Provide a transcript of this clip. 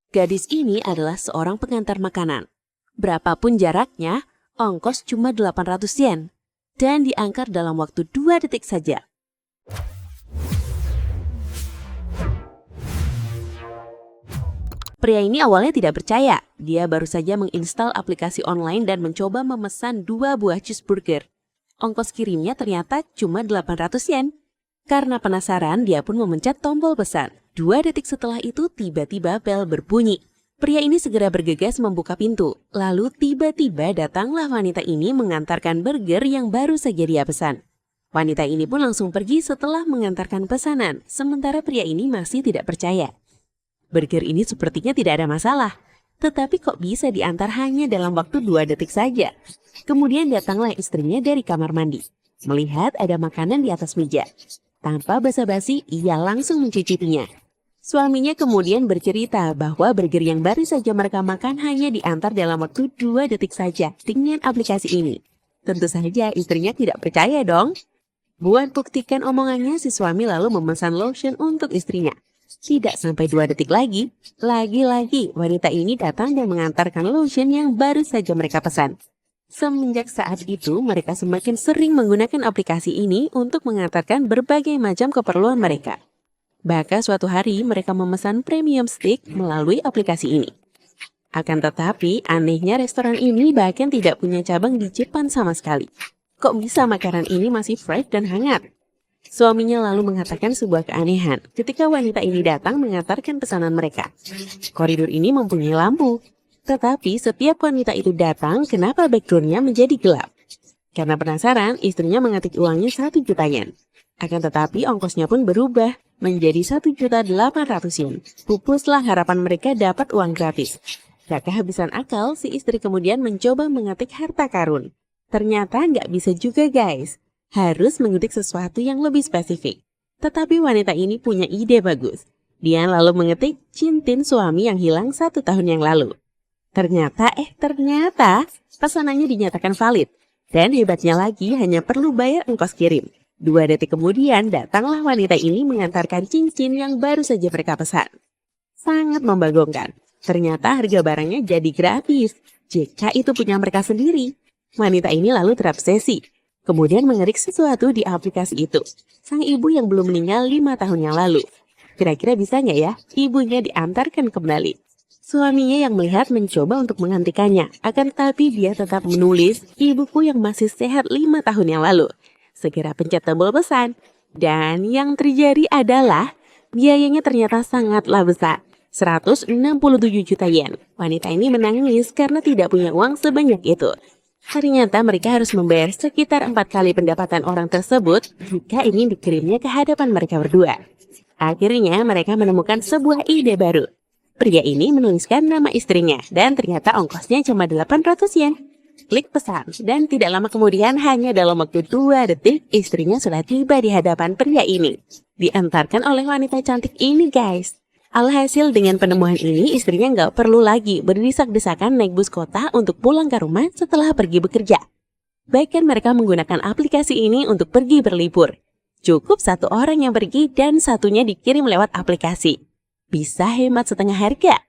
Gadis ini adalah seorang pengantar makanan. Berapapun jaraknya, ongkos cuma 800 yen. Dan diangkat dalam waktu 2 detik saja. Pria ini awalnya tidak percaya. Dia baru saja menginstal aplikasi online dan mencoba memesan 2 buah cheeseburger. Ongkos kirimnya ternyata cuma 800 yen. Karena penasaran, dia pun memencet tombol pesan. 2 detik setelah itu tiba-tiba bel berbunyi. Pria ini segera bergegas membuka pintu. Lalu tiba-tiba datanglah wanita ini mengantarkan burger yang baru saja dia pesan. Wanita ini pun langsung pergi setelah mengantarkan pesanan. Sementara pria ini masih tidak percaya. Burger ini sepertinya tidak ada masalah. Tetapi kok bisa diantar hanya dalam waktu 2 detik saja? Kemudian datanglah istrinya dari kamar mandi. Melihat ada makanan di atas meja. Tanpa basa-basi, ia langsung mencicipinya. Suaminya kemudian bercerita bahwa burger yang baru saja mereka makan hanya diantar dalam waktu 2 detik saja dengan aplikasi ini. Tentu saja istrinya tidak percaya dong. Buat buktikan omongannya, si suami lalu memesan lotion untuk istrinya. Tidak sampai 2 detik lagi wanita ini datang dan mengantarkan lotion yang baru saja mereka pesan. Semenjak saat itu, mereka semakin sering menggunakan aplikasi ini untuk mengantarkan berbagai macam keperluan mereka. Bahkan suatu hari mereka memesan premium steak melalui aplikasi ini. Akan tetapi, anehnya restoran ini bahkan tidak punya cabang di Jepang sama sekali. Kok bisa makanan ini masih fresh dan hangat? Suaminya lalu mengatakan sebuah keanehan ketika wanita ini datang mengantarkan pesanan mereka. Koridor ini mempunyai lampu. Tetapi setiap wanita itu datang, kenapa backgroundnya menjadi gelap? Karena penasaran, istrinya mengetik uangnya 1 juta yen. Akan tetapi ongkosnya pun berubah menjadi 1.800.000 yen. Pupuslah harapan mereka dapat uang gratis. Gak kehabisan akal, si istri kemudian mencoba mengetik harta karun. Ternyata nggak bisa juga guys. Harus mengetik sesuatu yang lebih spesifik. Tetapi wanita ini punya ide bagus. Dia lalu mengetik cincin suami yang hilang 1 tahun yang lalu. Ternyata pesanannya dinyatakan valid. Dan hebatnya lagi hanya perlu bayar ongkos kirim. 2 detik kemudian datanglah wanita ini mengantarkan cincin yang baru saja mereka pesan. Sangat membagongkan. Ternyata harga barangnya jadi gratis. Jika itu punya mereka sendiri. Wanita ini lalu terobsesi. Kemudian mengetik sesuatu di aplikasi itu. Sang ibu yang belum meninggal 5 tahun yang lalu. Kira-kira bisa nggak ya ibunya diantarkan kembali? Suaminya yang melihat mencoba untuk menghentikannya. Akan tetapi dia tetap menulis, ibuku yang masih sehat 5 tahun yang lalu. Segera pencet tombol pesan. Dan yang terjadi adalah biayanya ternyata sangatlah besar. 167 juta yen. Wanita ini menangis karena tidak punya uang sebanyak itu. Ternyata mereka harus membayar sekitar 4 kali pendapatan orang tersebut jika ingin dikirimnya ke hadapan mereka berdua. Akhirnya mereka menemukan sebuah ide baru. Pria ini menuliskan nama istrinya dan ternyata ongkosnya cuma 800 yen. Klik pesan dan tidak lama kemudian hanya dalam waktu 2 detik istrinya sudah tiba di hadapan pria ini. Diantarkan oleh wanita cantik ini guys. Alhasil dengan penemuan ini istrinya nggak perlu lagi berdesak-desakan naik bus kota untuk pulang ke rumah setelah pergi bekerja. Bahkan mereka menggunakan aplikasi ini untuk pergi berlibur. Cukup 1 orang yang pergi dan satunya dikirim lewat aplikasi. Bisa hemat setengah harga.